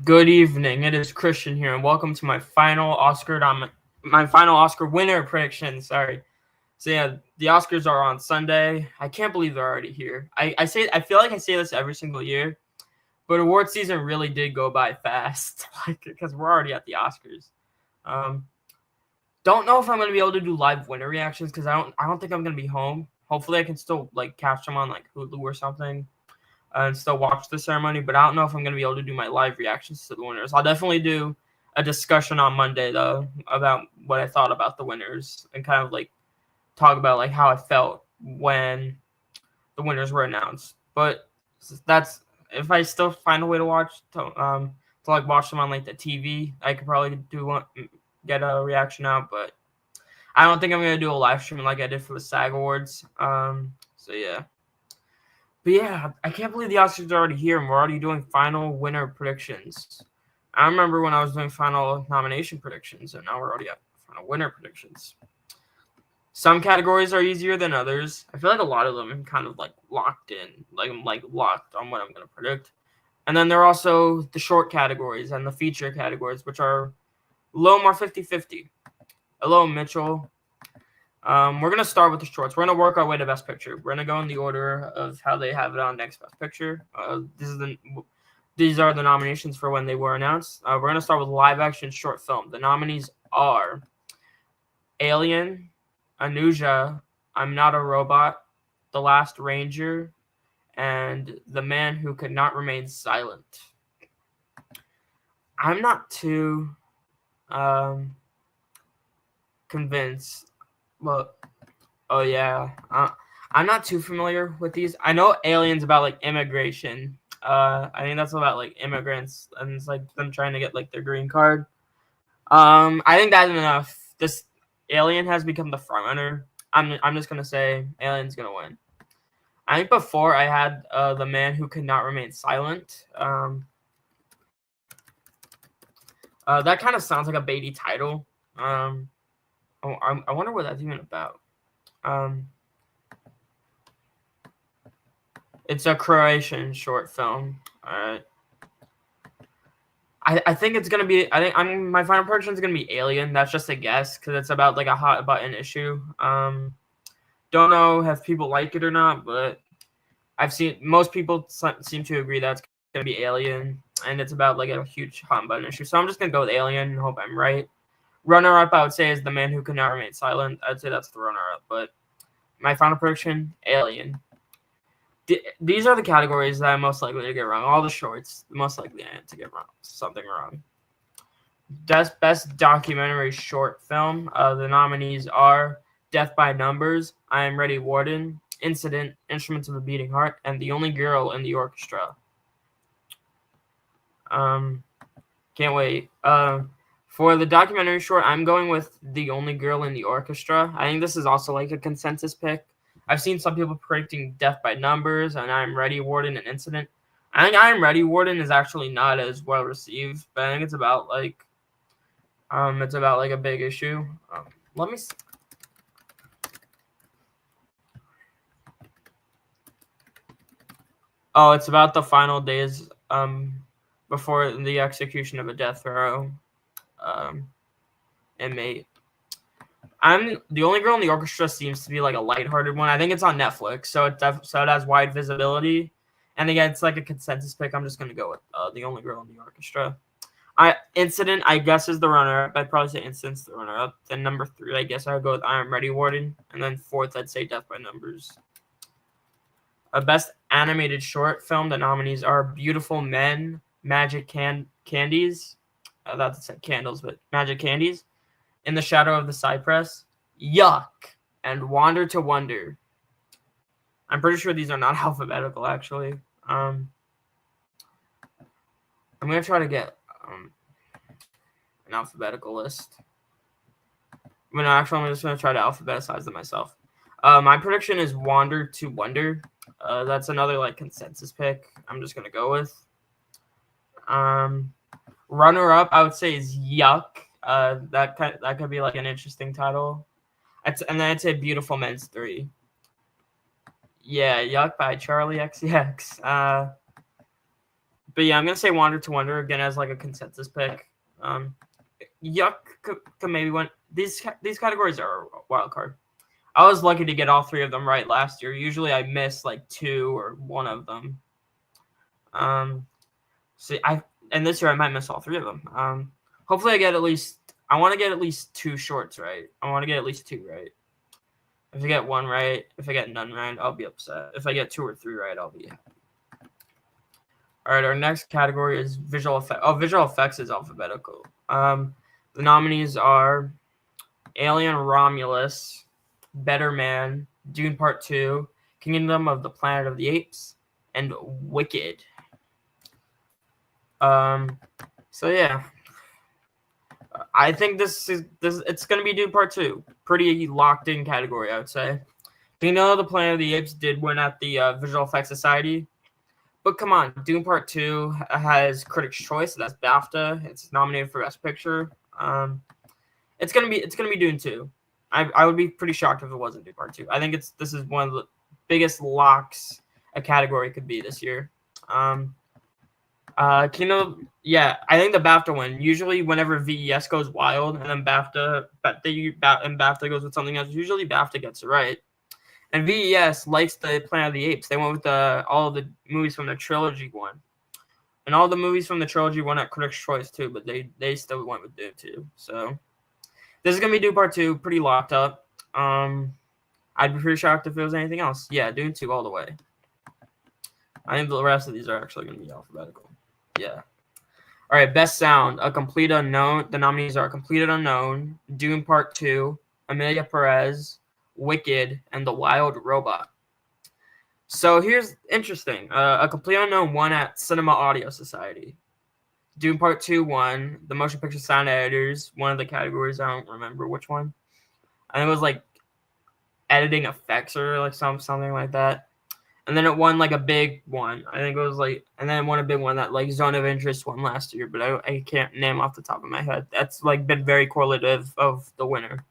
Good evening. It is Christian here, and welcome to my final Oscar winner prediction. Sorry. So yeah, the Oscars are on Sunday. I can't believe they're already here. I feel like I say this every single year, but award season really did go by fast, because we're already at the Oscars. Don't know if I'm gonna be able to do live winner reactions because I don't think I'm gonna be home. Hopefully, I can still catch them on Hulu or something and still watch the ceremony, but I don't know if I'm going to be able to do my live reactions to the winners. I'll definitely do a discussion on Monday, though, about what I thought about the winners and kind of talk about how I felt when the winners were announced. But that's if I still find a way to watch watch them on the TV, I could probably get a reaction out, but I don't think I'm going to do a live stream like I did for the SAG Awards. So yeah. But yeah, I can't believe the Oscars are already here and we're already doing final winner predictions. I remember when I was doing final nomination predictions, and now we're already at final winner predictions. Some categories are easier than others. I feel like a lot of them are kind of locked in, I'm locked on what I'm going to predict. And then there are also the short categories and the feature categories, which are a little more 50-50. Hello, Mitchell. We're going to start with the shorts. We're going to work our way to Best Picture. We're going to go in the order of how they have it on next Best Picture. These are the nominations for when they were announced. We're going to start with live action short film. The nominees are Alien, Anuja, I'm Not a Robot, The Last Ranger, and The Man Who Could Not Remain Silent. I'm not too convinced. Well, oh yeah, I'm not too familiar with these. I know Alien's about immigration. I think that's about immigrants and it's them trying to get their green card. I think that's enough. This Alien has become the front runner. I'm just gonna say Alien's gonna win. I think before I had The Man Who Could Not Remain Silent. That kind of sounds like a baity title. I wonder what that's even about. It's a Croatian short film. All right. I think it's gonna be. My final prediction is gonna be Alien. That's just a guess because it's about a hot button issue. Don't know if people like it or not, but I've seen most people seem to agree that it's gonna be Alien, and it's about a huge hot button issue. So I'm just gonna go with Alien and hope I'm right. Runner up, I would say, is The Man Who Could Not Remain Silent. I'd say that's the runner up, but my final prediction, Alien. These are the categories that I'm most likely to get wrong. All the shorts, most likely I am to get something wrong. Best documentary short film. The nominees are Death by Numbers, I Am Ready Warden, Incident, Instruments of a Beating Heart, and The Only Girl in the Orchestra. Can't wait. For the documentary short, I'm going with The Only Girl in the Orchestra. I think this is also a consensus pick. I've seen some people predicting Death by Numbers and I Am Ready Warden and Incident. I think I Am Ready Warden is actually not as well received, but I think it's about a big issue. Let me see. Oh, it's about the final days before the execution of a death row inmate. The Only Girl in the Orchestra seems to be a lighthearted one. I think it's on Netflix, so it has wide visibility. And again, it's a consensus pick. I'm just gonna go with The Only Girl in the Orchestra. Incident, I guess, is the runner-up. I'd probably say Incident's the runner-up. Then number 3, I guess I would go with I Am Ready Warden. And then 4th, I'd say Death by Numbers. Best animated short film. The nominees are Beautiful Men, Magic Candies. That's candles, but Magic Candies. In the Shadow of the Cypress, Yuck, and Wander to Wonder. I'm pretty sure these are not alphabetical, actually. I'm going to try to get an alphabetical list. I'm just going to try to alphabetize them myself. My prediction is Wander to Wonder. That's another consensus pick I'm just going to go with. Runner-up, I would say, is Yuck. That could be an interesting title. And then I'd say Beautiful Men's 3. Yeah, Yuck by Charlie XCX. But yeah, I'm gonna say Wander to Wonder again as like a consensus pick. Yuck could maybe win. These categories are a wild card. I was lucky to get all three of them right last year. Usually I miss like two or one of them. And this year I might miss all three of them. Hopefully I get at least. I want to get at least two shorts right. I want to get at least two right. If I get one right, if I get none right, I'll be upset. If I get two or three right, I'll be happy. All right, our next category is visual effects. Oh, visual effects is alphabetical. The nominees are Alien Romulus, Better Man, Dune Part 2, Kingdom of the Planet of the Apes, and Wicked. So yeah. I think this it's gonna be Dune Part 2. Pretty locked in category, I would say. Kingdom of the Planet of the Apes did win at the Visual Effects Society. But come on, Dune Part 2 has Critics' Choice. That's BAFTA. It's nominated for Best Picture. It's gonna be Dune 2. I would be pretty shocked if it wasn't Dune Part 2. I think this is one of the biggest locks a category could be this year. Kingdom, yeah, I think the BAFTA win. Usually, whenever VES goes wild and then BAFTA goes with something else, usually BAFTA gets it right. And VES likes the Planet of the Apes. They went with all of the movies from the trilogy one. And all the movies from the trilogy won at Critics' Choice too, but they still went with Dune 2. So this is gonna be Dune Part 2, pretty locked up. I'd be pretty shocked if it was anything else. Yeah, Dune 2 all the way. I think the rest of these are actually gonna be alphabetical. Yeah. All right, Best Sound, A Complete Unknown. The nominees are A Complete Unknown, Dune Part 2, Emilia Perez, Wicked, and The Wild Robot. So here's interesting. A Complete Unknown won at Cinema Audio Society. Dune Part 2 won. The Motion Picture Sound Editors, one of the categories. I don't remember which one. I think it was like editing effects or like something like that. And then it won like a big one. I think it was like, and then it won a big one that like Zone of Interest won last year, but I can't name off the top of my head. That's like been very correlative of the winner.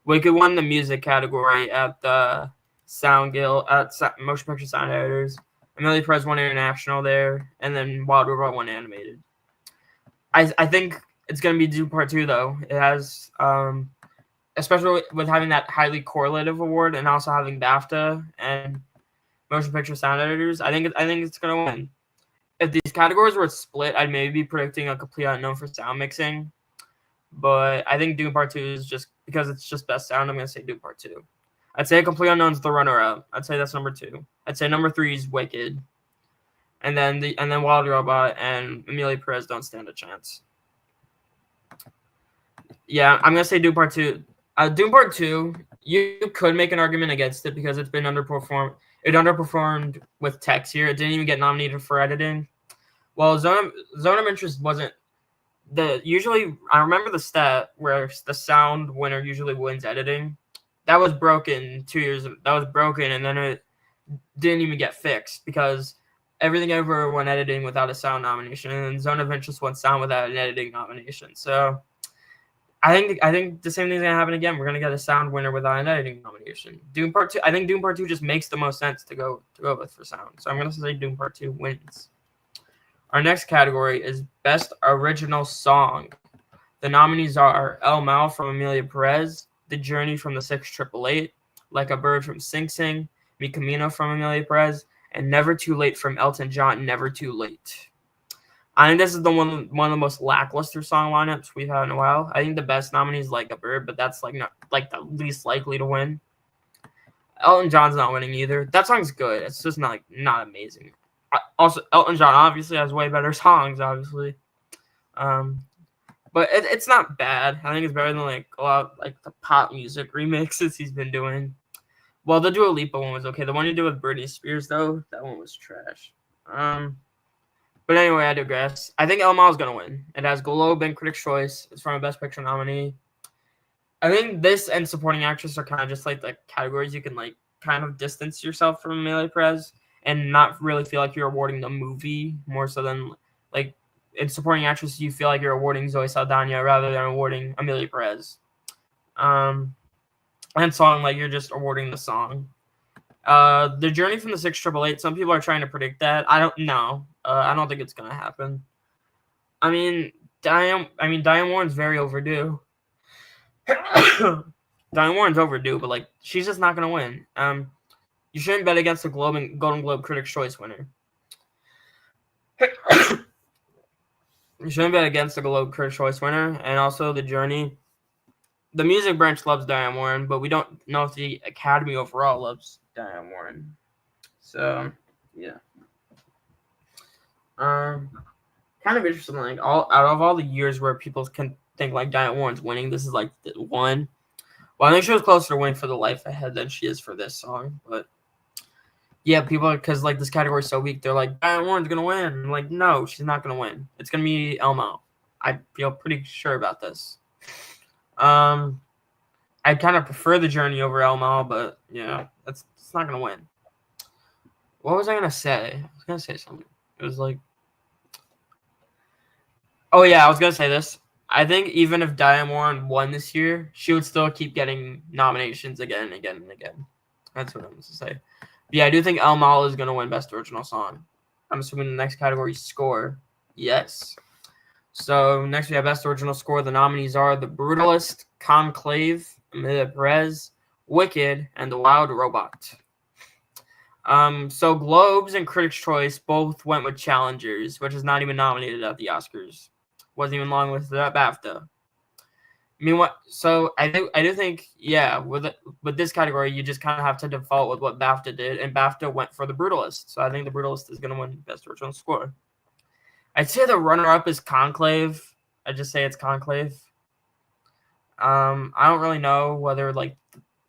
Wicked won the music category at the Sound Guild, at Motion Picture Sound Editors. Emilia Perez won International there, and then Wild Robot won Animated. I think it's going to be Dune Part 2, though. It has, especially with having that highly correlative award and also having BAFTA and Motion Picture Sound Editors, I think it's going to win. If these categories were split, I'd maybe be predicting A Complete Unknown for sound mixing. But I think Dune Part 2 is just because it's just best sound. I'm going to say Dune Part 2. I'd say A Complete Unknown is the runner-up. I'd say that's number 2. I'd say number 3 is Wicked. And then Wild Robot and Emilia Perez don't stand a chance. Yeah, I'm going to say Dune Part 2. Dune Part 2, you could make an argument against it because it's been underperformed. It underperformed with text here. It didn't even get nominated for editing. Well, Zone of Interest wasn't usually. I remember the stat where the sound winner usually wins editing. That was broken 2 years. That was broken, and then it didn't even get fixed because everything ever went editing without a sound nomination, and then Zone of Interest won sound without an editing nomination. So I think the same thing's gonna happen again. We're gonna get a sound winner without an editing nomination. Dune Part 2. I think Dune Part 2 just makes the most sense to go with for sound. So I'm gonna say Dune Part 2 wins. Our next category is Best Original Song. The nominees are El Mal from Emilia Perez, The Journey from the 6888, Like a Bird from Sing Sing, Mi Camino from Emilia Perez, and Never Too Late from Elton John. Never Too Late. I think this is one of the most lackluster song lineups we've had in a while. I think the best nominee is Like a Bird, but that's like not like the least likely to win. Elton John's not winning either. That song's good. It's just not amazing. Also, Elton John obviously has way better songs, obviously. But it's not bad. I think it's better than like a lot of, like the pop music remixes he's been doing. Well, the Dua Lipa one was okay. The one he did with Britney Spears though, that one was trash. But anyway, I digress. I think El Mal is going to win. It has Globe and Critics' Choice. It's from a Best Picture nominee. I think this and Supporting Actress are kind of just like the categories you can like kind of distance yourself from Emilia Perez and not really feel like you're awarding the movie more so than like in Supporting Actress you feel like you're awarding Zoe Saldana rather than awarding Emilia Perez. And song, like you're just awarding the song. The Journey from the 6888, some people are trying to predict that. I don't know. I don't think it's gonna happen. I mean, Diane Warren's very overdue. Diane Warren's overdue, but like she's just not gonna win. You shouldn't bet against the Golden Globe Critics' Choice winner. You shouldn't bet against the Globe Critics' Choice winner, and also the Journey. The music branch loves Diane Warren, but we don't know if the Academy overall loves Diane Warren. So, yeah. Kind of interesting. Like out of all the years where people can think like Diane Warren's winning, this is like the one. Well, I think she was closer to winning for The Life Ahead than she is for this song, but yeah, people because like this category is so weak, they're like Diane Warren's gonna win. I'm like, no, she's not gonna win. It's gonna be Elmo. I feel pretty sure about this. I kind of prefer the Journey over Elmo, but yeah, it's not gonna win. What was I gonna say? I was gonna say something. It was like, oh yeah, I was gonna say this. I think even if Diane Warren won this year, she would still keep getting nominations again and again and again. That's what I'm going to say. But yeah, I do think El Mal is going to win Best Original Song. I'm assuming the next category is Score. Yes. So next we have Best Original Score. The nominees are The Brutalist, Conclave, Emilia Perez, Wicked, and The Wild Robot. So Globes and Critics' Choice both went with Challengers, which is not even nominated at the Oscars. Wasn't even along with that BAFTA. I mean, what? So I do think, yeah, with this category, you just kind of have to default with what BAFTA did, and BAFTA went for The Brutalist. So I think The Brutalist is going to win Best Original Score. I'd say the runner-up is Conclave. I just say it's Conclave. I don't really know whether I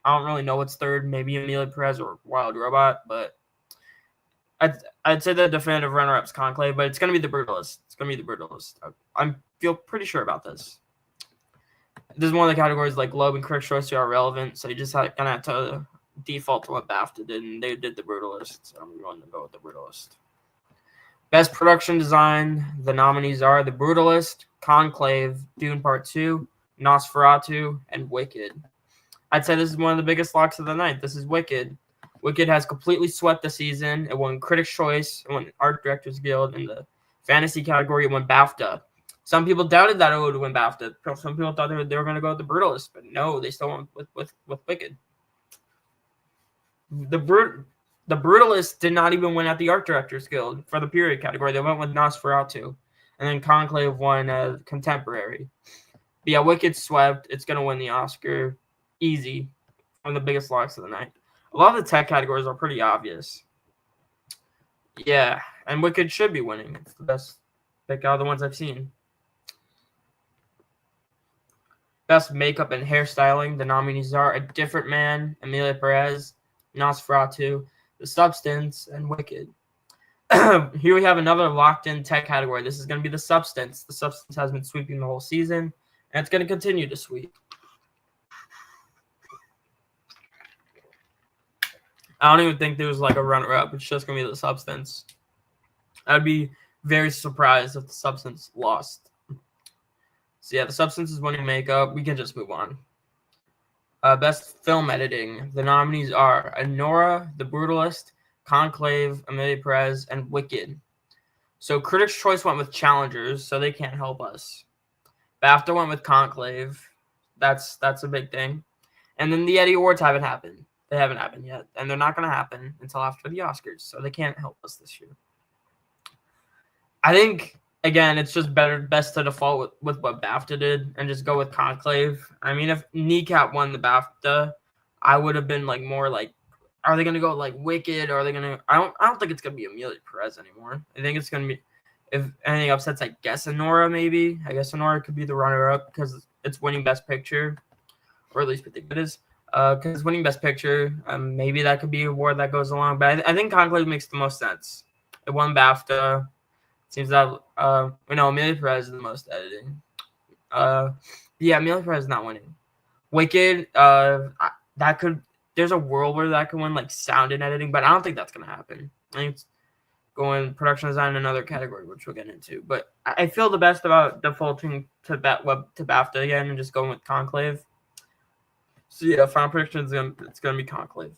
don't really know what's third. Maybe Emilia Perez or Wild Robot, but I'd say the definitive runner-up is Conclave, but it's going to be The Brutalist. It's going to be The Brutalist. I feel pretty sure about this. This is one of the categories like Globe and Critics' Choice are relevant, so you just kind of have to default to what BAFTA did, and they did The Brutalist, so I'm going to go with The Brutalist. Best Production Design, the nominees are The Brutalist, Conclave, Dune Part 2, Nosferatu, and Wicked. I'd say this is one of the biggest locks of the night. This is Wicked. Wicked has completely swept the season. It won Critics' Choice. It won Art Directors Guild. In the fantasy category, it won BAFTA. Some people doubted that it would win BAFTA. Some people thought they were going to go with The Brutalist, but no, they still went with Wicked. The Brutalist did not even win at the Art Directors Guild for the period category. They went with Nosferatu. And then Conclave won Contemporary. But yeah, Wicked swept. It's going to win the Oscar. Easy. One of the biggest locks of the night. A lot of the tech categories are pretty obvious. Yeah, and Wicked should be winning. It's the best pick out of the ones I've seen. Best Makeup and Hairstyling. The nominees are A Different Man, Emilia Perez, Nosferatu, The Substance, and Wicked. Here we have another locked-in tech category. This is going to be The Substance. The Substance has been sweeping the whole season, and it's going to continue to sweep. I don't even think there was like a runner-up. It's just going to be The Substance. I'd be very surprised if The Substance lost. So yeah, The Substance is winning makeup. We can just move on. Best Film Editing. The nominees are Anora, The Brutalist, Conclave, Emilia Perez, and Wicked. So Critics' Choice went with Challengers, so they can't help us. BAFTA went with Conclave. That's a big thing. And then the Eddie Awards haven't happened. They haven't happened yet, and they're not going to happen until after the Oscars, so they can't help us this year. I think, again, it's just best to default with what BAFTA did and just go with Conclave. I mean, if Kneecap won the BAFTA, I would have been like more like, are they going to go like Wicked? Or are they going to? I don't think it's going to be Emilia Perez anymore. I think it's going to be, if anything upsets, I guess Anora maybe. I guess Anora could be the runner-up because it's winning Best Picture, or at least we think it is. Because winning Best Picture, maybe that could be an award that goes along. But I think Conclave makes the most sense. It won BAFTA. Seems that Emilia Perez is the most editing. Yeah, Emilia Perez is not winning. Wicked, there's a world where that could win like sound and editing, but I don't think that's gonna happen. I think it's going production design in another category, which we'll get into. But I feel the best about defaulting to BAFTA again and just going with Conclave. So yeah, final prediction is it's gonna be Conclave.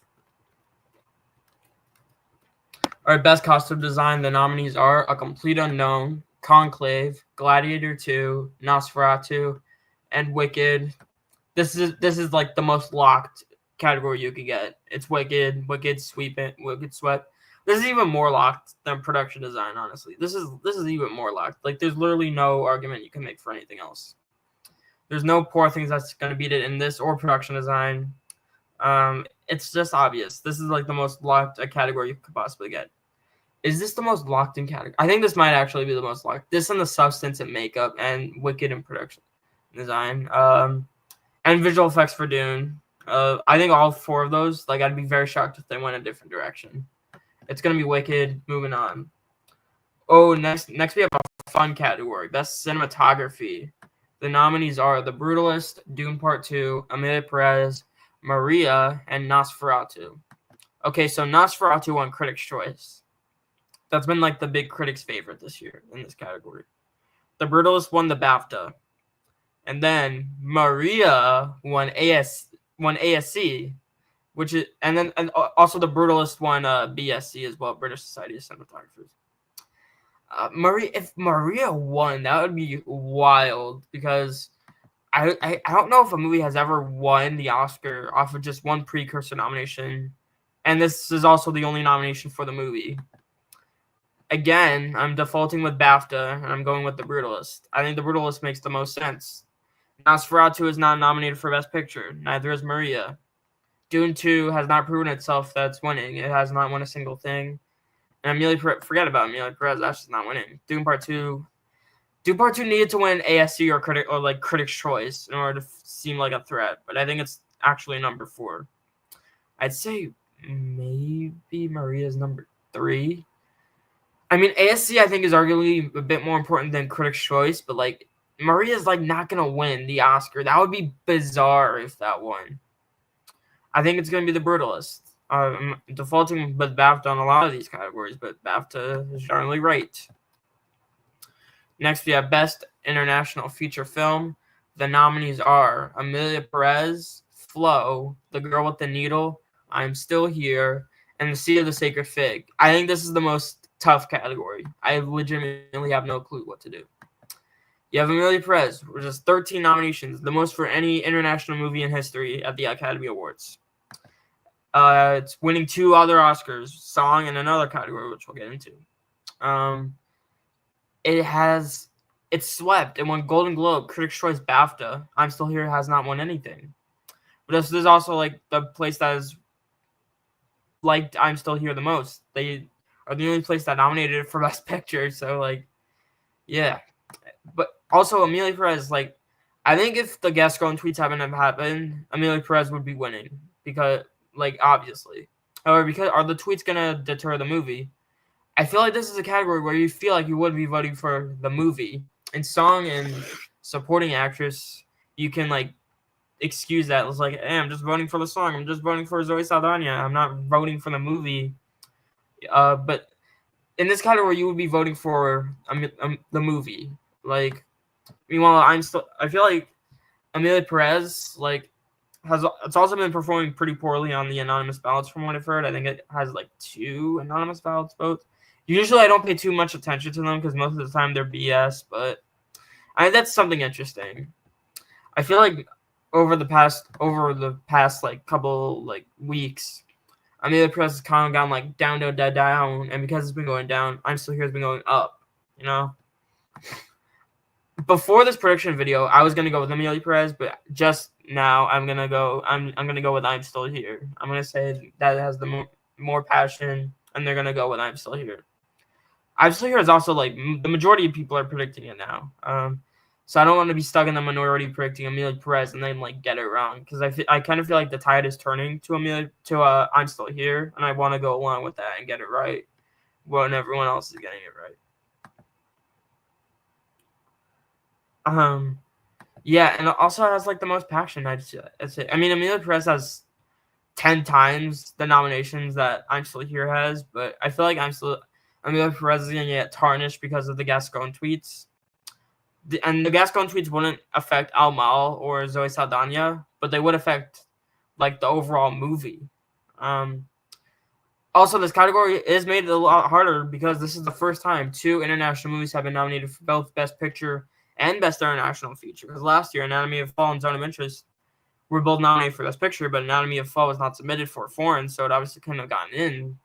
All right, best costume design. The nominees are A Complete Unknown, Conclave, Gladiator 2, Nosferatu, and Wicked. This is like the most locked category you could get. It's Wicked, Wicked Sweep, Wicked Sweat. This is even more locked than production design, honestly. This is even more locked. Like there's literally no argument you can make for anything else. There's no poor things that's gonna beat it in this or production design. It's just obvious. This is like the most locked a category you could possibly get. Is this the most locked in category? I think this might actually be the most locked. This and the substance and makeup and Wicked and production design. And visual effects for Dune. I think all four of those, like I'd be very shocked if they went a different direction. It's gonna be Wicked. Moving on. Oh, next we have a fun category. Best cinematography. The nominees are The Brutalist, Dune Part 2, Emilia Perez, Maria, and Nosferatu. Okay, so Nosferatu won Critics' Choice. That's been like the big critics' favorite this year in this category. The Brutalist won the BAFTA. And then Maria won ASC, which is and also The Brutalist won BSC as well, British Society of Cinematographers. If Maria won, that would be wild because I don't know if a movie has ever won the Oscar off of just one precursor nomination, and this is also the only nomination for the movie. Again, I'm defaulting with BAFTA, and I'm going with The Brutalist. I think The Brutalist makes the most sense. Nosferatu is not nominated for Best Picture. Neither is Maria. Dune 2 has not proven itself that it's winning. It has not won a single thing. And forget about Emilia Perez. That's just not winning. Dune Part 2 needed to win ASC or Critics' Choice in order to seem like a threat. But I think it's actually number 4. I'd say maybe Maria's number 3. I mean, ASC I think is arguably a bit more important than Critics' Choice, but like Maria's like not gonna win the Oscar. That would be bizarre if that won. I think it's gonna be The Brutalist. I'm defaulting with BAFTA on a lot of these categories, but BAFTA is generally right. Next, we have Best International Feature Film. The nominees are Emilia Perez, Flow, The Girl with the Needle, I'm Still Here, and The Sea of the Sacred Fig. I think this is the most tough category. I legitimately have no clue what to do. You have Emilia Perez, which has 13 nominations, the most for any international movie in history at the Academy Awards. It's winning 2 other Oscars, song and another category, which we'll get into. It's swept. It won Golden Globe, Critics' Choice, BAFTA. I'm Still Here has not won anything. But this is also like the place that is liked I'm Still Here the most. They are the only place that nominated it for Best Picture. So like, yeah. But also Emilia Perez, like, I think if the Gascon tweets haven't happened, Emilia Perez would be winning because, like, obviously, or because are the tweets gonna deter the movie? I feel like this is a category where you feel like you would be voting for the movie. In song and supporting actress, you can like excuse that. It's like, hey, I'm just voting for the song. I'm just voting for Zoe Saldana. I'm not voting for the movie. But in this category, you would be voting for the movie. Like, meanwhile, I feel like Emilia Perez, like, it's also been performing pretty poorly on the anonymous ballots from what I've heard. I think it has like 2 anonymous ballots votes. Usually I don't pay too much attention to them because most of the time they're BS, but that's something interesting. I feel like over the past like couple like weeks, Emilia Perez has kind of gone like down, and because it's been going down, I'm Still Here has been going up, you know? Before this prediction video, I was gonna go with Emilia Perez, but just now I'm gonna go with I'm Still Here. I'm gonna say that it has the more passion, and they're gonna go with I'm Still Here. I'm Still Here is also like the majority of people are predicting it now. So I don't want to be stuck in the minority predicting Emilia Perez and then like get it wrong because I kind of feel like the tide is turning to I'm Still Here, and I want to go along with that and get it right when everyone else is getting it right. Yeah, and it also has like the most passion. I'd say. I mean, Emilia Perez has 10 times the nominations that I'm Still Here has, but I feel like Emilia Perez is gonna get tarnished because of the Gascon tweets. And the Gascon tweets wouldn't affect Amal or Zoe Saldana, but they would affect like the overall movie. Also, this category is made a lot harder because this is the first time 2 international movies have been nominated for both Best Picture and Best International Feature. Because last year, Anatomy of Fall and Zone of Interest were both nominated for Best Picture, but Anatomy of Fall was not submitted for foreign, so it obviously couldn't have gotten in.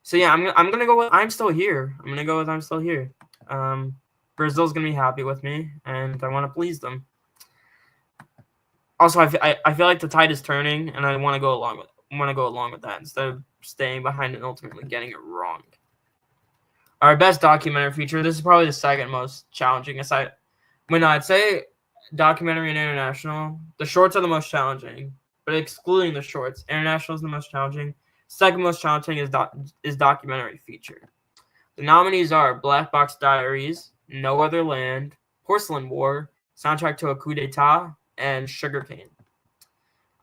So yeah, I'm gonna go with I'm Still Here. I'm gonna go with I'm Still Here. Brazil's gonna be happy with me, and I want to please them. Also, I feel like the tide is turning, and I want to go along with that instead of staying behind and ultimately getting it wrong. Our best documentary feature. This is probably the second most challenging. I'd say documentary and international. The shorts are the most challenging, but excluding the shorts, international is the most challenging. Second most challenging is documentary feature. The nominees are Black Box Diaries, No Other Land, Porcelain War, Soundtrack to a Coup d'Etat, and Sugarcane.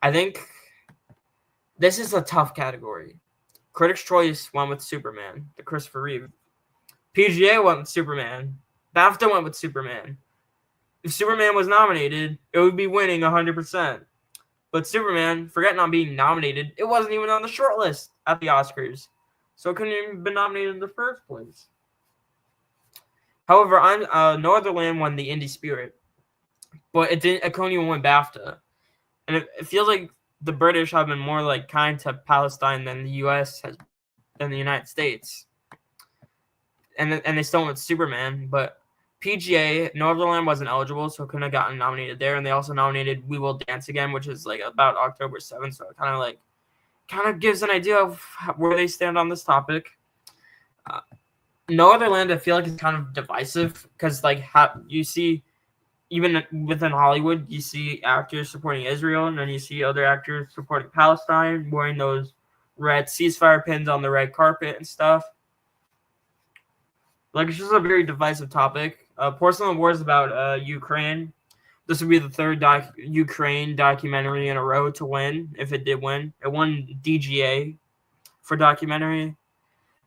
I think this is a tough category. Critics' Choice went with Superman, the Christopher Reeve. PGA went with Superman. BAFTA went with Superman. If Superman was nominated, it would be winning 100%. But Superman, forget not being nominated, it wasn't even on the short list at the Oscars. So it couldn't even have been nominated in the first place. However, No Other Land won the Indie Spirit. But it couldn't even win BAFTA. And it feels like the British have been more like kind to Palestine than the U.S. has, than the United States. And they still went Superman, but PGA, No Other Land wasn't eligible, so it couldn't have gotten nominated there. And they also nominated We Will Dance Again, which is like about October 7th, so it kind of gives an idea of where they stand on this topic. No Other Land, I feel like is kind of divisive because you see, even within Hollywood, you see actors supporting Israel, and then you see other actors supporting Palestine, wearing those red ceasefire pins on the red carpet and stuff. Like, it's just a very divisive topic. Porcelain War is about Ukraine. This would be the third Ukraine documentary in a row to win, if it did win. It won DGA for documentary.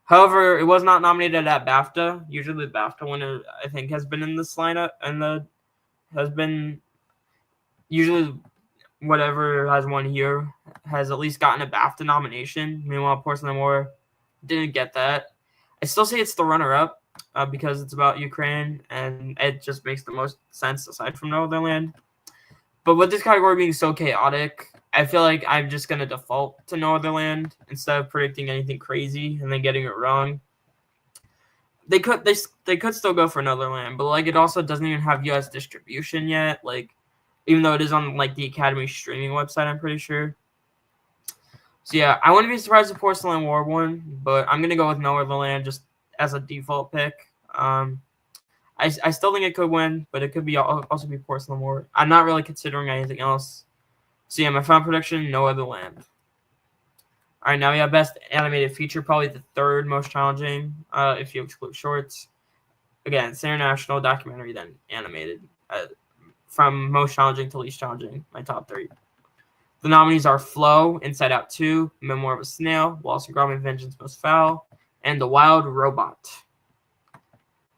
However, it was not nominated at BAFTA. Usually the BAFTA winner, I think, has been in this lineup, and has been usually whatever has won here has at least gotten a BAFTA nomination. Meanwhile, Porcelain War didn't get that. I still say it's the runner-up because it's about Ukraine, and it just makes the most sense aside from No Other Land. But with this category being so chaotic, I feel like I'm just going to default to No Other Land instead of predicting anything crazy and then getting it wrong. They could still go for No Other Land, but like it also doesn't even have US distribution yet. Like, even though it is on like the Academy streaming website, I'm pretty sure. So yeah, I wouldn't be surprised if Porcelain War won, but I'm gonna go with No Other Land just as a default pick. I still think it could win, but it could be also be Porcelain War. I'm not really considering anything else. So yeah, my final prediction: No Other Land. All right, now we have Best Animated Feature, probably the third most challenging if you exclude shorts. Again, it's international, documentary, then animated. From most challenging to least challenging, my top 3. The nominees are Flow, Inside Out 2, Memoir of a Snail, Wallace & Gromit: Vengeance Most Foul, and The Wild Robot.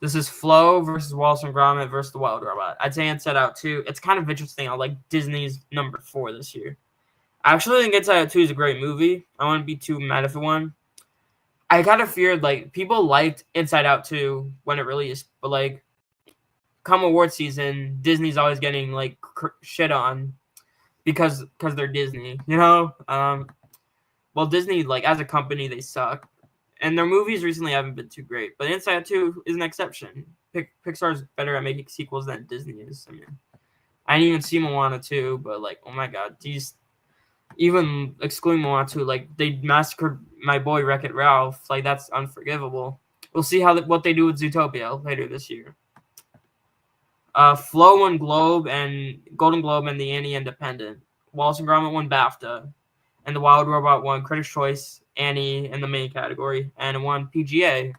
This is Flow versus Wallace & Gromit versus The Wild Robot. I'd say Inside Out 2. It's kind of interesting. I like Disney's number 4 this year. I actually think Inside Out 2 is a great movie. I wouldn't be too mad if it won. I kind of feared, like, people liked Inside Out 2 when it released, but, like, come award season, Disney's always getting, like, shit on because they're Disney, you know? Well, Disney, like, as a company, they suck. And their movies recently haven't been too great. But Inside Out 2 is an exception. Pixar's better at making sequels than Disney is. I mean, I didn't even see Moana 2, but, like, oh my god, even excluding Moana 2, like, they massacred my boy Wreck-It Ralph. Like, that's unforgivable. We'll see what they do with Zootopia later this year. Flow won Golden Globe and the Annie Independent. Wallace & Gromit won BAFTA. And The Wild Robot won Critics' Choice, Annie in the main category, and it won PGA.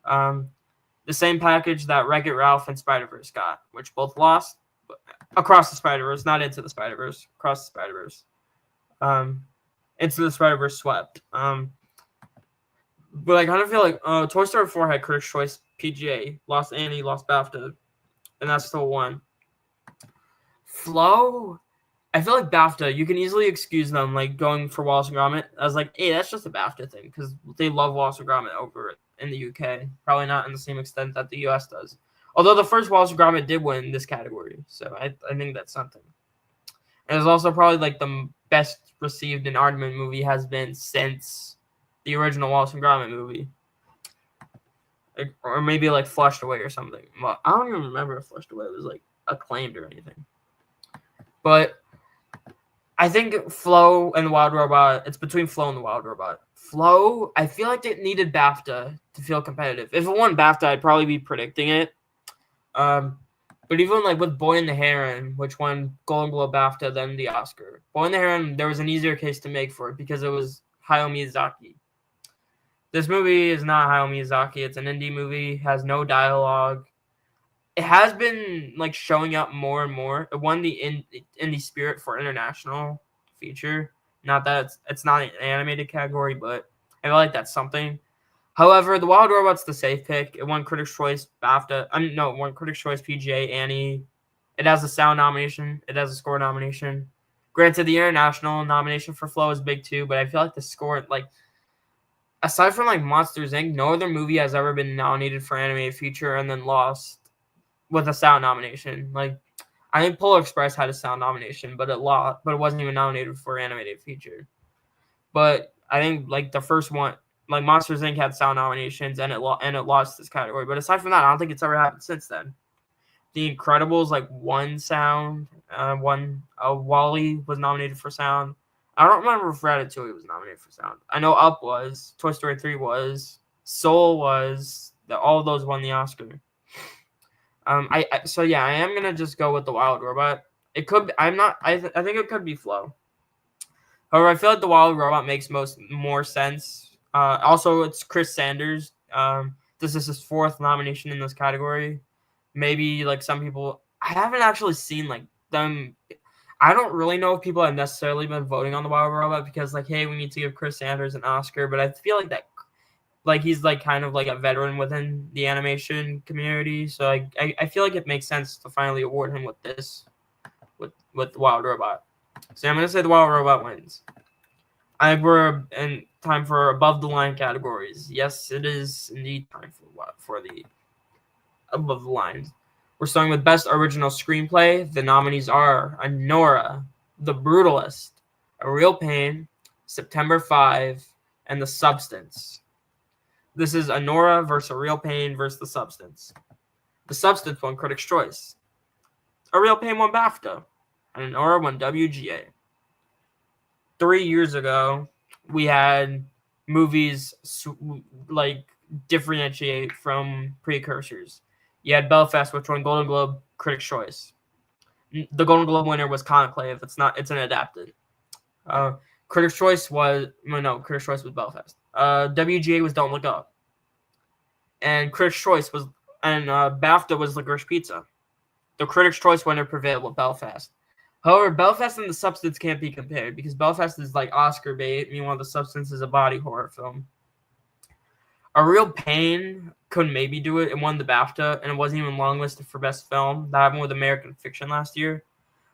The same package that Wreck-It Ralph and Spider-Verse got, which both lost across the Spider-Verse, not Into the Spider-Verse, across the Spider-Verse. Into the Spider-Verse swept. But I kind of feel like Toy Story 4 had Critics' Choice, PGA, lost Annie, lost BAFTA, and that's still won. Flow, I feel like BAFTA, you can easily excuse them like going for Wallace and Gromit as like, hey, that's just a BAFTA thing because they love Wallace and Gromit over it in the UK. Probably not in the same extent that the US does. Although the first Wallace and Gromit did win this category, so I think that's something. And it's also probably like the best received an Aardman movie has been since the original Wallace and Gromit movie. Like, or maybe like Flushed Away or something. Well, I don't even remember if Flushed Away was like acclaimed or anything. But I think Flo and the Wild Robot, it's between Flo and the Wild Robot. Flo, I feel like it needed BAFTA to feel competitive. If it won BAFTA, I'd probably be predicting it. But even like with Boy and the Heron, which won Golden Globe, BAFTA, then the Oscar. Boy and the Heron, there was an easier case to make for it because it was Hayao Miyazaki. This movie is not Hayao Miyazaki. It's an indie movie, has no dialogue. It has been like showing up more and more. It won the Indie Spirit for international feature. Not that it's not an animated category, but I feel like that's something. However, The Wild Robot's the safe pick. It won Critics' Choice, BAFTA. It won Critics' Choice, PGA, Annie. It has a sound nomination. It has a score nomination. Granted, the international nomination for Flo is big too, but I feel like the score, like, aside from like Monsters, Inc., no other movie has ever been nominated for animated feature and then lost with a sound nomination. Like, I think Polar Express had a sound nomination, but it lost, but it wasn't even nominated for animated feature. But I think like the first one, like Monsters Inc. had sound nominations and it lost this category. But aside from that, I don't think it's ever happened since then. The Incredibles like won sound. WALL-E was nominated for sound. I don't remember if Ratatouille was nominated for sound. I know Up was. Toy Story 3 was. Soul was. All of those won the Oscar. I am gonna just go with The Wild Robot. It could. I think it could be Flo. However, I feel like The Wild Robot makes more sense. Also, it's Chris Sanders. This is his 4th nomination in this category. Maybe like some people, I haven't actually seen like them. I don't really know if people have necessarily been voting on The Wild Robot because like, hey, we need to give Chris Sanders an Oscar. But I feel like that, like he's like kind of like a veteran within the animation community. So I feel like it makes sense to finally award him with this, with The Wild Robot. So I'm gonna say The Wild Robot wins. I think we're in time for above the line categories. Yes, it is indeed time for the above the line. We're starting with Best Original Screenplay. The nominees are Anora, The Brutalist, A Real Pain, September 5, and The Substance. This is Anora versus A Real Pain versus The Substance. The Substance won Critics' Choice. A Real Pain won BAFTA. And Anora won WGA. 3 years ago, we had movies like differentiate from precursors. You had Belfast, which won Golden Globe, Critics' Choice. The Golden Globe winner was Conclave. It's an adapted. Critics' Choice was Belfast. WGA was Don't Look Up. And Critics' Choice was, and BAFTA was Licorice Pizza. The Critics' Choice winner prevailed with Belfast. However, Belfast and The Substance can't be compared because Belfast is like Oscar bait, meanwhile The Substance is a body horror film. A Real Pain could maybe do it. It won the BAFTA, and it wasn't even longlisted for Best Film. That happened with American Fiction last year.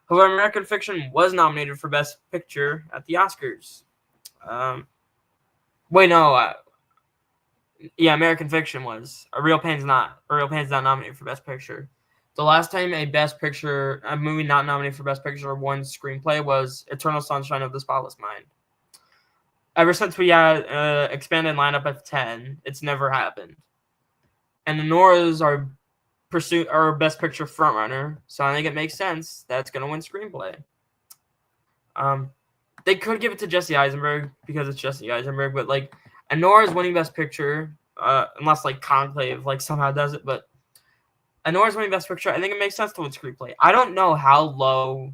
However, American Fiction was nominated for Best Picture at the Oscars. American Fiction was. A Real Pain's not. A Real Pain's not nominated for Best Picture. The last time a movie not nominated for Best Picture won screenplay was Eternal Sunshine of the Spotless Mind. Ever since we had expanded lineup at 10, it's never happened. And the Noras are Best Picture frontrunner, so I think it makes sense that it's going to win screenplay. They could give it to Jesse Eisenberg because it's Jesse Eisenberg, but like Anora is winning Best Picture, unless like Conclave like somehow does it, but Anora's winning Best Picture. I think it makes sense to win screenplay. I don't know how low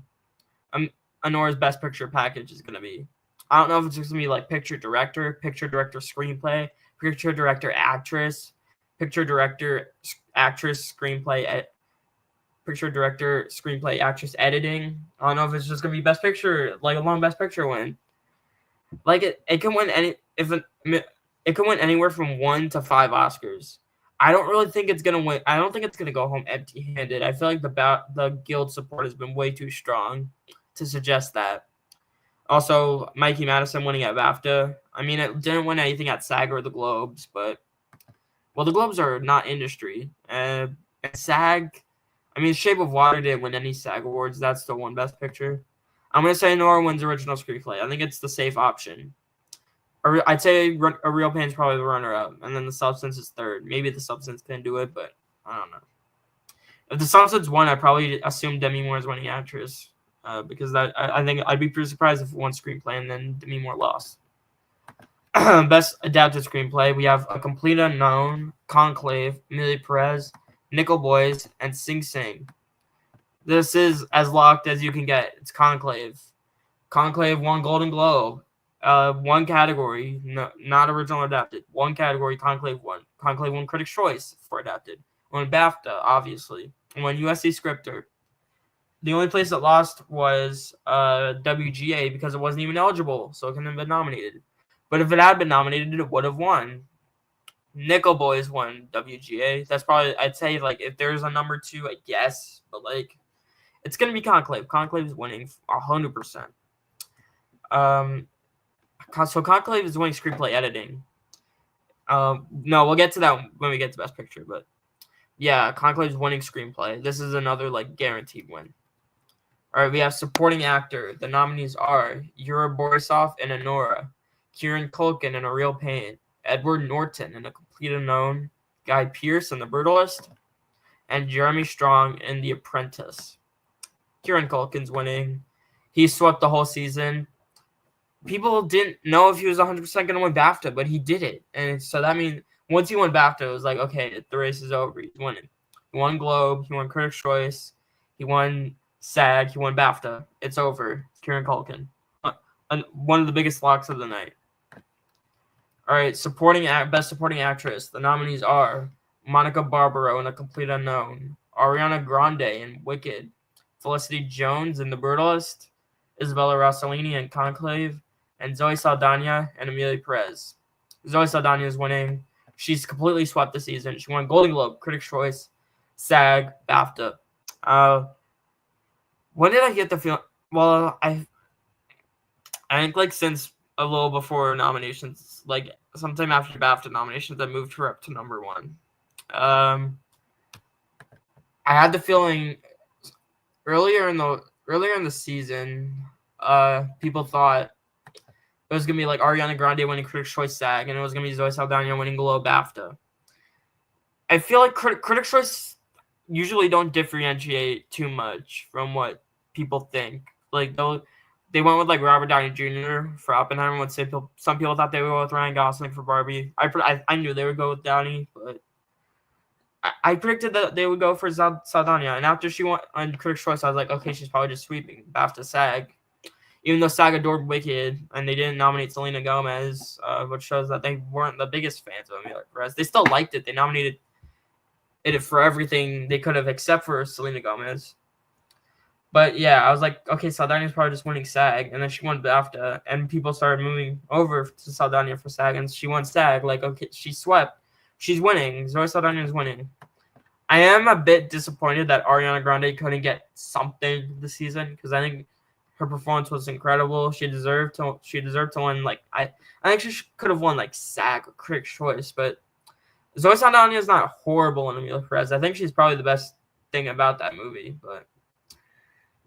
Anora's Best Picture package is going to be. I don't know if it's just going to be like picture director screenplay, picture director actress, picture director actress screenplay, picture director screenplay actress editing. I don't know if it's just going to be Best Picture, like a long Best Picture win. Like it can win it can win anywhere from 1 to 5 Oscars. I don't really think it's gonna win. I don't think it's gonna go home empty-handed. I feel like the guild support has been way too strong to suggest that. Also, Mikey Madison winning at BAFTA. I mean, it didn't win anything at SAG or the Globes, but well, the Globes are not industry. And SAG, I mean, Shape of Water didn't win any SAG awards. That's still won Best Picture. I'm gonna say Nora wins original screenplay. I think it's the safe option. I'd say A Real Pain is probably the runner-up, and then The Substance is third. Maybe The Substance can do it, but I don't know. If The Substance won, I'd probably assume Demi Moore is winning actress, because I think I'd be pretty surprised if it won screenplay and then Demi Moore lost. Best adapted screenplay, we have A Complete Unknown, Conclave, Amelia Perez, Nickel Boys, and Sing Sing. This is as locked as you can get. It's Conclave. Conclave won Golden Globe. One category, no, not original adapted. One category, Conclave won. Conclave won Critics' Choice for adapted. Won BAFTA, obviously. Won USC Scripter. The only place that lost was WGA because it wasn't even eligible, so it couldn't have been nominated. But if it had been nominated, it would have won. Nickel Boys won WGA. That's probably, I'd say, like, if there's a number 2, I guess. But, like, it's going to be Conclave. Conclave is winning 100%. So Conclave is winning screenplay editing. No, we'll get to that when we get to Best Picture. But, yeah, Conclave is winning screenplay. This is another, like, guaranteed win. All right, we have supporting actor. The nominees are Yura Borisov in Anora, Kieran Culkin in A Real Pain, Edward Norton in A Complete Unknown, Guy Pearce in The Brutalist, and Jeremy Strong in The Apprentice. Kieran Culkin's winning. He swept the whole season. People didn't know if he was 100% going to win BAFTA, but he did it. And so that means once he won BAFTA, it was like, okay, the race is over. He's winning. He won Globe. He won Critics' Choice. He won SAG. He won BAFTA. It's over. Kieran Culkin. One of the biggest locks of the night. All right, Best Supporting Actress. The nominees are Monica Barbaro in A Complete Unknown, Ariana Grande in Wicked, Felicity Jones in The Brutalist, Isabella Rossellini in Conclave, and Zoe Saldana and Amelia Perez. Zoe Saldana is winning. She's completely swept the season. She won Golden Globe, Critics' Choice, SAG, BAFTA. When did I get the feeling? Well, I think, like, since a little before nominations, like sometime after BAFTA nominations, I moved her up to number 1. I had the feeling earlier in the season, people thought it was gonna be like Ariana Grande winning Critics' Choice SAG, and it was gonna be Zoe Saldana winning Globe BAFTA. I feel like Critics' Choice usually don't differentiate too much from what people think. Like they went with like Robert Downey Jr. for Oppenheimer. Some people thought they would go with Ryan Gosling for Barbie. I knew they would go with Downey, but I predicted that they would go for Saldana. And after she won on Critics' Choice, I was like, okay, she's probably just sweeping BAFTA SAG. Even though SAG adored Wicked and they didn't nominate Selena Gomez, which shows that they weren't the biggest fans of Amelia Perez. They still liked it. They nominated it for everything they could have except for Selena Gomez. But yeah, I was like, okay, Saldana's probably just winning SAG, and then she won BAFTA, and people started moving over to Saldana for SAG, and she won SAG. Like, okay, she swept. She's winning. Zoe Saldana is winning. I am a bit disappointed that Ariana Grande couldn't get something this season because I think her performance was incredible. She deserved to win. Like I think she could have won like SAG or Critics' Choice, but Zoe Saldana is not horrible in Amelia Perez. I think she's probably the best thing about that movie, but.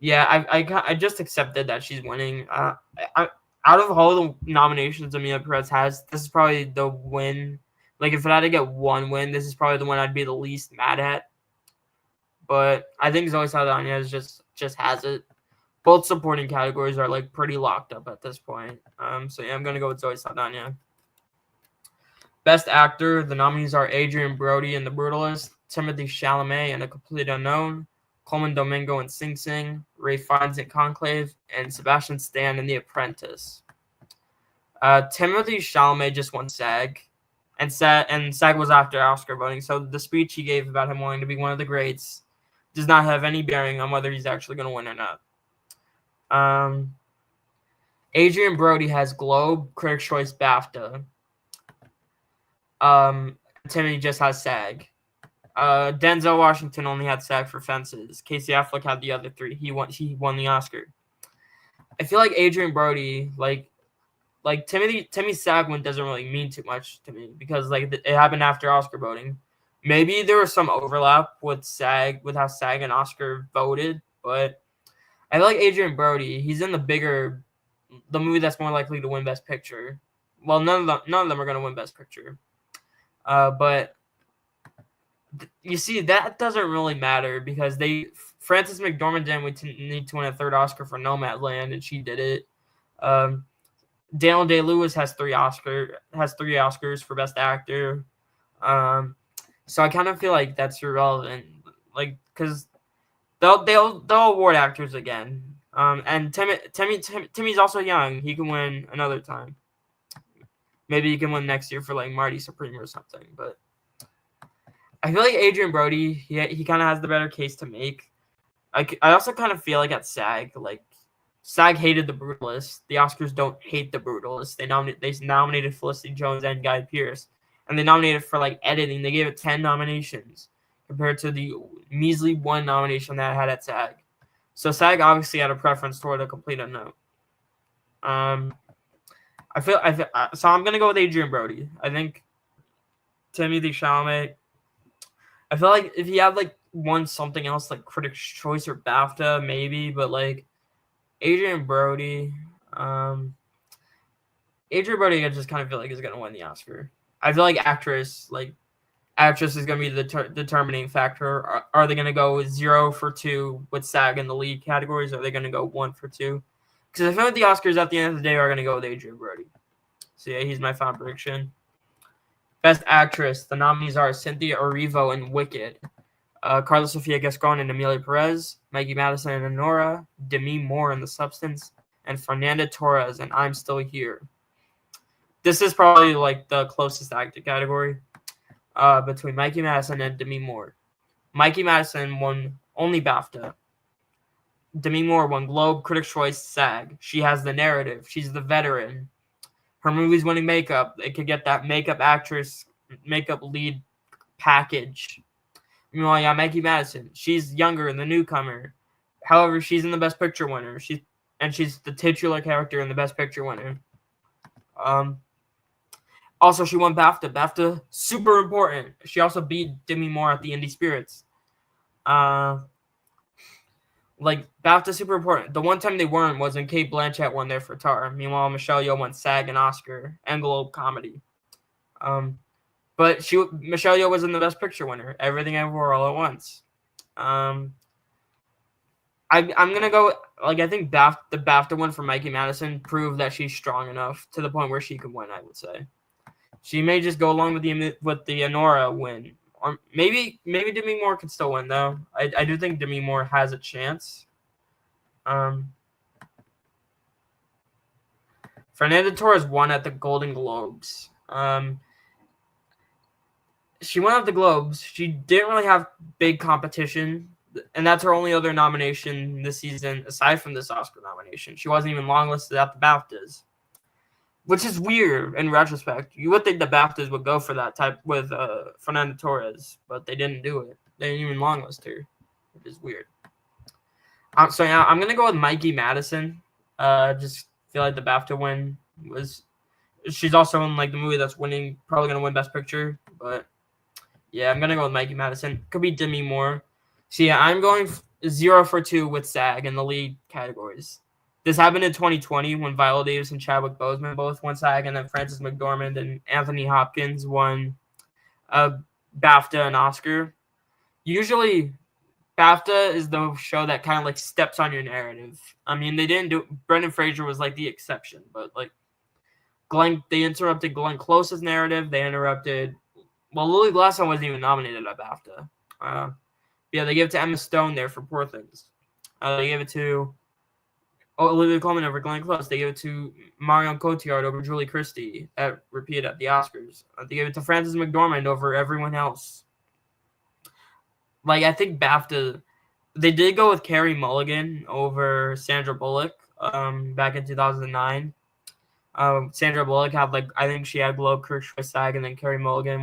Yeah, I just accepted that she's winning. Out of all the nominations Amelia Perez has, this is probably the win. Like, if it had to get one win, this is probably the one I'd be the least mad at. But I think Zoe Saldana just has it. Both supporting categories are, like, pretty locked up at this point. So, yeah, I'm going to go with Zoe Saldana. Best Actor, the nominees are Adrian Brody in The Brutalist, Timothée Chalamet in A Complete Unknown, Coleman Domingo in Sing Sing, Ray Fiennes in Conclave, and Sebastian Stan in The Apprentice. Timothée Chalamet just won SAG, and SAG was after Oscar voting, so the speech he gave about him wanting to be one of the greats does not have any bearing on whether he's actually going to win or not. Adrian Brody has Globe, Critics' Choice, BAFTA. Timothy just has SAG. Denzel Washington only had SAG for Fences. Casey Affleck had the other 3. He won the Oscar. I feel like Adrian Brody, like Timmy Sagwin doesn't really mean too much to me because like it happened after Oscar voting. Maybe there was some overlap with how SAG and Oscar voted, but I like Adrian Brody. He's in the movie that's more likely to win Best Picture. Well, none of them are gonna win Best Picture. But you see, that doesn't really matter because Frances McDormand didn't need to win a third Oscar for Nomadland, and she did it. Daniel Day-Lewis has three Oscars for Best Actor. So I kind of feel like that's irrelevant, like because they'll award actors again. And Timmy's also young. He can win another time. Maybe he can win next year for like Marty Supreme or something. But I feel like Adrian Brody, he kind of has the better case to make. I also kind of feel like at SAG, like SAG hated The Brutalist. The Oscars don't hate The Brutalist. They nominated Felicity Jones and Guy Pearce, and they nominated for like editing. They gave it 10 nominations compared to the measly 1 nomination that I had at SAG. So SAG obviously had a preference toward A Complete Unknown. So I'm gonna go with Adrian Brody. I think Timothée Chalamet. I feel like if he had like won something else like Critics' Choice or BAFTA, maybe, but like Adrian Brody, I just kind of feel like is gonna win the Oscar. I feel like actress is gonna be the determining factor. Are they gonna go 0 for 2 with SAG in the lead categories? Or are they gonna go 1 for 2? Because I feel like the Oscars at the end of the day are gonna go with Adrian Brody. So yeah, he's my final prediction. Best Actress, the nominees are Cynthia Erivo in Wicked, Carla Sofia Gascon and Emilia Perez, Maggie Madison and Honora, Demi Moore in The Substance, and Fernanda Torres in I'm Still Here. This is probably like the closest acting category between Mikey Madison and Demi Moore. Mikey Madison won only BAFTA. Demi Moore won Globe, Critics' Choice, SAG. She has the narrative. She's the veteran. Her movie's winning makeup. They could get that makeup lead package. Meanwhile, yeah, Maggie Madison. She's younger and the newcomer. However, she's in the Best Picture winner. She's the titular character in the Best Picture winner. Also, she won BAFTA. BAFTA, super important. She also beat Demi Moore at the Indie Spirits. Like, BAFTA, super important. The one time they weren't was when Cate Blanchett won there for Tar. Meanwhile, Michelle Yeoh won SAG and Oscar and Globe Comedy. But Michelle Yeoh was in the Best Picture winner. Everything Everywhere All at Once. I'm gonna go like I think the BAFTA one for Mikey Madison proved that she's strong enough to the point where she could win. I would say she may just go along with the Honora win, or maybe Demi Moore could still win though. I do think Demi Moore has a chance. Fernanda Torres won at the Golden Globes. She won at the Globes. She didn't really have big competition, and that's her only other nomination this season, aside from this Oscar nomination. She wasn't even longlisted at the BAFTAs, which is weird in retrospect. You would think the BAFTAs would go for that type with Fernanda Torres, but they didn't do it. They didn't even longlist her, which is weird. So yeah, I'm gonna go with Mikey Madison. Just feel like the BAFTA win was. She's also in like the movie that's probably gonna win Best Picture, but. Yeah, I'm going to go with Mikey Madison. Could be Demi Moore. So, yeah, I'm going 0 for 2 with SAG in the lead categories. This happened in 2020 when Viola Davis and Chadwick Boseman both won SAG, and then Frances McDormand and Anthony Hopkins won BAFTA and Oscar. Usually, BAFTA is the show that kind of, like, steps on your narrative. I mean, they didn't do – Brendan Fraser was, like, the exception. But, like, they interrupted Glenn Close's narrative. They interrupted – well, Lily Gladstone wasn't even nominated at BAFTA. Yeah, they gave it to Emma Stone there for Poor Things. They gave it to Olivia Colman over Glenn Close. They gave it to Marion Cotillard over Julie Christie at the Oscars. They gave it to Frances McDormand over everyone else. Like, I think BAFTA, they did go with Carey Mulligan over Sandra Bullock back in 2009. Sandra Bullock I think she had Globe, Critics' Choice, SAG, and then Carey Mulligan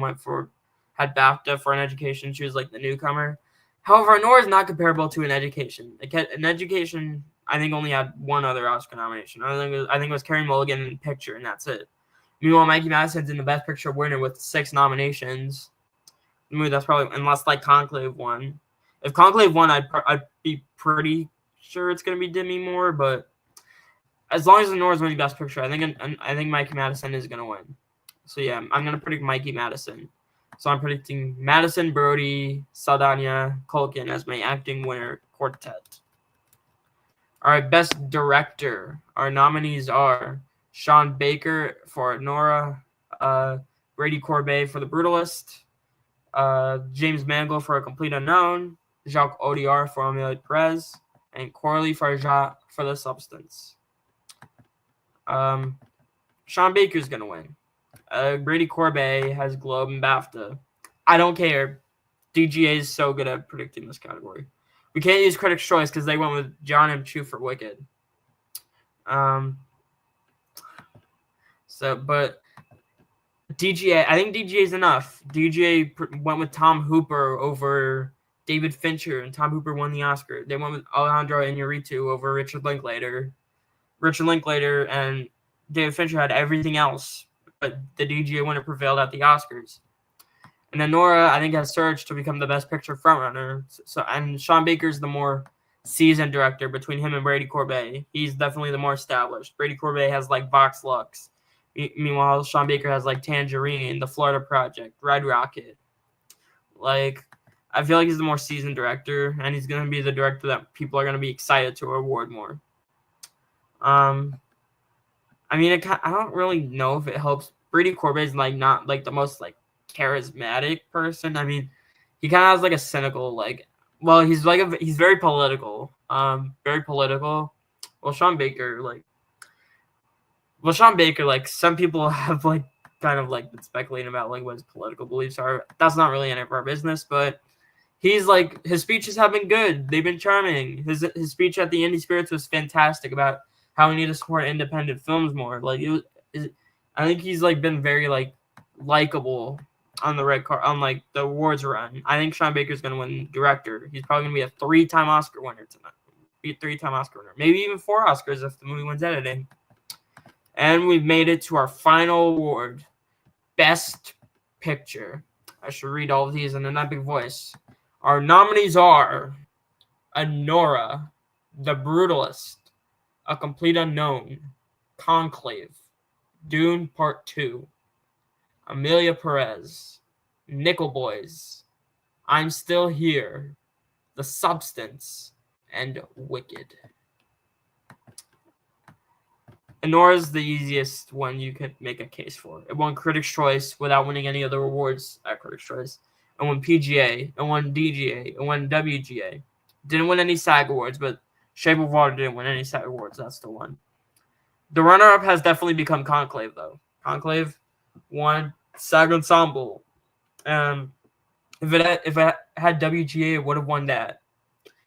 had BAFTA for An Education. She was like the newcomer. However, Honora is not comparable to An Education. An Education, I think only had one other Oscar nomination. I think it was Carey Mulligan in Picture, and that's it. Meanwhile, Mikey Madison's in the Best Picture winner with 6 nominations. I mean, that's probably, unless like Conclave won. If Conclave won, I'd be pretty sure it's gonna be Demi Moore. But as long as Nora's winning Best Picture, I think Mikey Madison is gonna win. So yeah, I'm gonna predict Mikey Madison. So I'm predicting Madison, Brody, Saldana, Culkin as my acting winner quartet. All right, Best Director. Our nominees are Sean Baker for Nora, Brady Corbet for The Brutalist, James Mangold for A Complete Unknown, Jacques Audiard for Amelia Perez, and Corley Farjat for The Substance. Sean Baker's going to win. Brady Corbet has Globe and BAFTA. I don't care. DGA is so good at predicting this category. We can't use Critics' Choice because they went with John M. Chu for Wicked. But DGA, I think DGA is enough. DGA went with Tom Hooper over David Fincher, and Tom Hooper won the Oscar. They went with Alejandro Iñárritu over Richard Linklater. Richard Linklater and David Fincher had everything else, but the DGA winner prevailed at the Oscars. And then Nora, I think, has surged to become the Best Picture frontrunner. And Sean Baker's the more seasoned director between him and Brady Corbet. He's definitely the more established. Brady Corbet has like Vox Lux. Meanwhile, Sean Baker has like Tangerine, The Florida Project, Red Rocket. Like, I feel like he's the more seasoned director, and he's going to be the director that people are going to be excited to award more. I mean, I don't really know if it helps. Brady Corbet is like not like the most like charismatic person. I mean, he kind of has like a cynical well, he's very political. Very political. Sean Baker, some people have like kind of like been speculating about like what his political beliefs are. That's not really any of our business, but he's like, his speeches have been good. They've been charming. His speech at the Indie Spirits was fantastic about how we need to support independent films more. Like I think he's like been very like likable on the red card on like the awards run. I think Sean Baker's gonna win director. He's probably gonna be a 3-time Oscar winner tonight. Be a 3-time Oscar winner. Maybe even 4 Oscars if the movie wins editing. And we've made it to our final award, Best Picture. I should read all of these in an epic voice. Our nominees are Anora, The Brutalist, A Complete Unknown, Conclave, Dune Part 2, Amelia Perez, Nickel Boys, I'm Still Here, The Substance, and Wicked. Anora's the easiest one you could make a case for. It won Critics' Choice without winning any other awards at Critics' Choice. It won PGA, it won DGA, it won WGA. Didn't win any SAG awards, but Shape of Water didn't win any SAG awards. That's the one. The runner-up has definitely become Conclave, though. Conclave won SAG Ensemble. If it had WGA, it would have won that.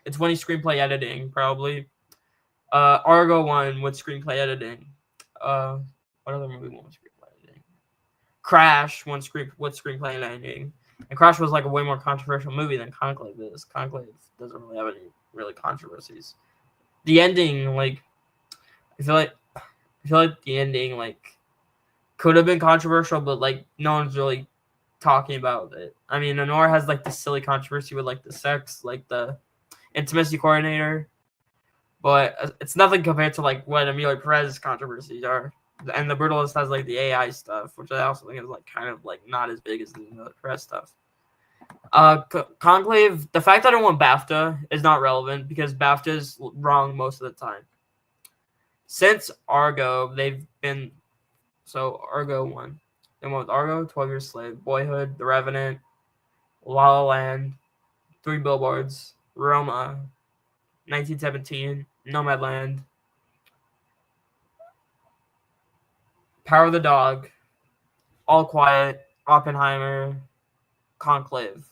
It's winning screenplay editing, probably. Argo won with screenplay editing. What other movie won with screenplay editing? Crash won with screenplay editing. And Crash was like a way more controversial movie than Conclave is. Conclave doesn't really have any really controversies. The ending, like, I feel like the ending, like, could have been controversial, but like no one's really talking about it. I mean, Anora has like the silly controversy with like the sex, like the intimacy coordinator, but it's nothing compared to like what Amelia Perez's controversies are. And The Brutalist has like the AI stuff, which I also think is like kind of like not as big as the Amelia Perez stuff. Conclave, the fact that it won BAFTA is not relevant because BAFTA is wrong most of the time. Since Argo, they've been Argo won. They went with Argo, 12 Years a Slave, Boyhood, The Revenant, La La Land, 3 Billboards, Roma, 1917, Nomadland, Power of the Dog, All Quiet, Oppenheimer, Conclave.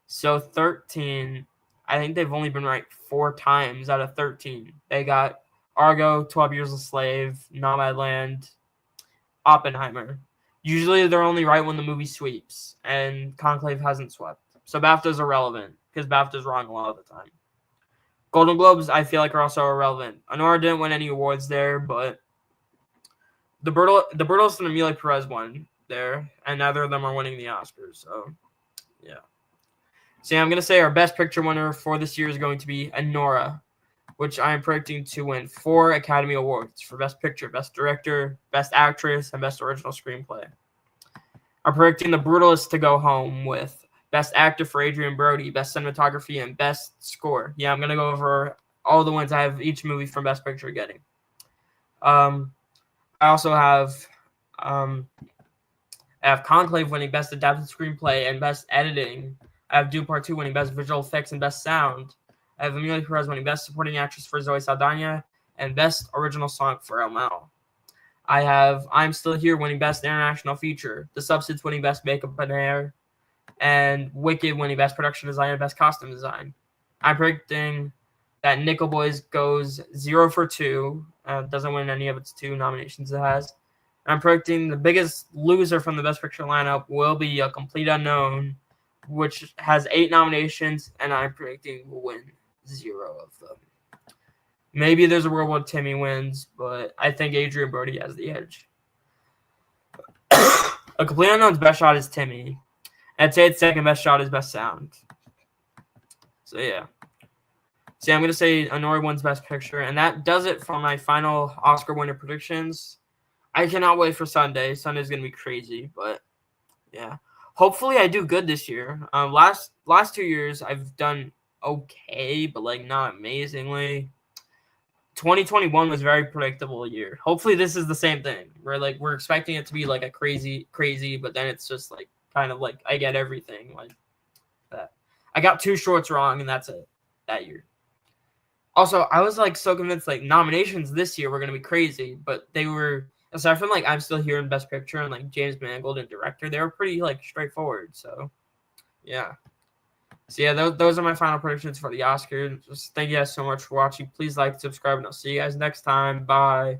So 13, I think they've only been right 4 times out of 13. They got Argo, 12 Years a Slave, Nomadland, Oppenheimer. Usually they're only right when the movie sweeps, and Conclave hasn't swept. So BAFTA's irrelevant because BAFTA's wrong a lot of the time. Golden Globes, I feel like, are also irrelevant. Anora didn't win any awards there, but the Bertles and Amelia Perez won there, and neither of them are winning the Oscars. So, yeah. So, I'm going to say our Best Picture winner for this year is going to be Anora, which I am predicting to win 4 Academy Awards for Best Picture, Best Director, Best Actress, and Best Original Screenplay. I'm predicting The Brutalist to go home with Best Actor for Adrian Brody, Best Cinematography, and Best Score. Yeah, I'm going to go over all the wins I have each movie from Best Picture getting. I also have I have Conclave winning Best Adapted Screenplay and Best Editing. I have Dune Part 2 winning Best Visual Effects and Best Sound. I have Amelia Perez winning Best Supporting Actress for Zoe Saldana and Best Original Song for El Mal. I have I'm Still Here winning Best International Feature, The Substance winning Best Makeup and Hair, and Wicked winning Best Production Design and Best Costume Design. I'm predicting that Nickel Boys goes 0 for 2, doesn't win any of its 2 nominations it has. I'm predicting the biggest loser from the Best Picture lineup will be A Complete Unknown, which has 8 nominations, and I'm predicting will win 0 of them. Maybe there's a world where Timmy wins, but I think Adrian Brody has the edge. A Complete Unknown's best shot is Timmy. I'd say its second best shot is Best Sound. So, yeah. So, I'm going to say Anora wins Best Picture, and that does it for my final Oscar winner predictions. I cannot wait for Sunday. Sunday's going to be crazy, but, yeah. Hopefully, I do good this year. Last 2 years, I've done okay, but, like, not amazingly. 2021 was very predictable year. Hopefully this is the same thing. We're expecting it to be like a crazy, but then it's just like kind of like I get everything like that. I got 2 shorts wrong and that's it that year. Also, I was like so convinced like nominations this year were gonna be crazy, but they were aside from like I'm Still Here in Best Picture and like James Mangold in Director, they were pretty like straightforward. So yeah. So, yeah, those are my final predictions for the Oscars. Just thank you guys so much for watching. Please like, subscribe, and I'll see you guys next time. Bye.